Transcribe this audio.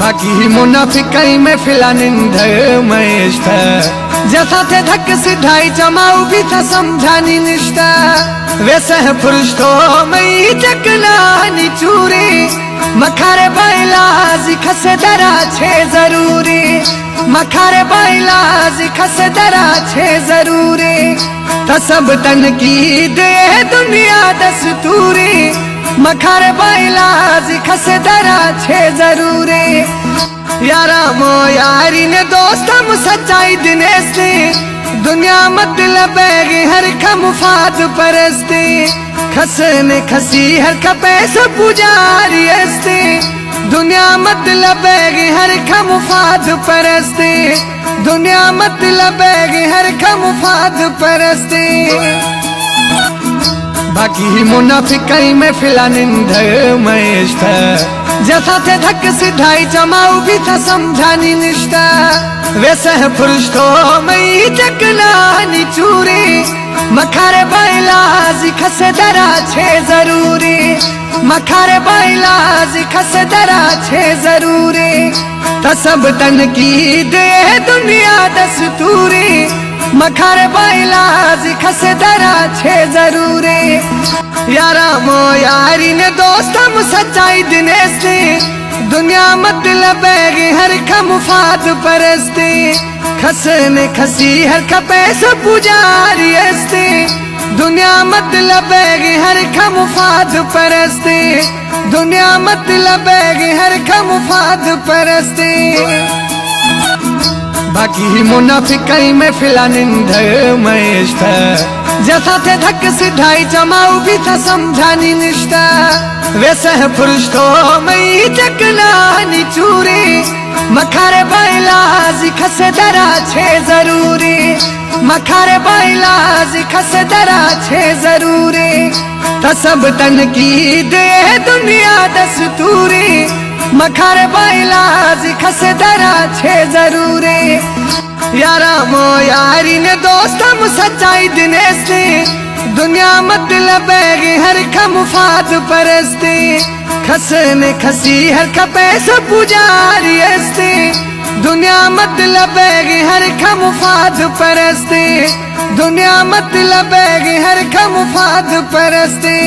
बाकी मुनाफिकाई में फिलानिंद महेश्त जैसा थे धक सिधाई जमाऊ भी था समझानी निष्ठा वैसे है पुरुष तो मई चकनानी चूरी मखारे बैलाजी खसे दरा छे जरूरी मखारे बैलाजी खसे दरा छे जरूरी तसब तन की दे दुनिया दस्तूरी मखारे बैलाजी खसे दरा छे जरूरी यारा मो यारी ने दोस्तम सच्चाई दिनेश ने दुनिया मतलब हर खमुफाद परस्ती खसने खसी हर खपैस पुजारी अस्ती दुनिया मतलब हर खमुफाद परस्ती दुनिया मतलब हर खमुफाद परस्ती बाकी मुनाफिकाई में फिलानिंद महेश्त जैसा थे धक सिधाई जमाऊ भी था समझानी निष्ठा वैसे है पुरुष तो मई चकनानी चूरी मखारे बैलाजी खसे दरा छे जरूरी मखारे बैलाजी खसे दरा छे जरूरी तसब तन की दे दुनिया दस्तूरी मखारे बैलाजी खसे दरा छे जरूरी यारा मो यारी ने दोस्तम सच्चाई दिनेश ने दुनिया मतलब हर खमुफाद परस्ती खसने खसी हर खपैस पुजारी अस्ती दुनिया मतलब हर खमुफाद परस्ती दुनिया मतलब हर खमुफाद परस्ती बाकी मुनाफिकाई में फिलानिंद महेश्त जैसा थे धक सिधाई जमाऊ भी था समझानी निष्ठा वैसे है पुरुष तो मई चकनानी चूरी मखारे बैलाजी खसे दरा छे जरूरी मखारे बैलाजी खसे दरा छे जरूरी तसब तन की दे दुनिया दस्तूरी मखारे बैलाजी खसे दरा छे जरूरी यारा मो यारी ने दोस्तम सच्चाई दिनेश ने दुनिया मतलब हर खमुफाद परस्ती खसने खसी हर खपैस पुजारी अस्ती दुनिया मतलब हर खमुफाद परस्ती दुनिया मतलब हर खमुफाद परस्ती।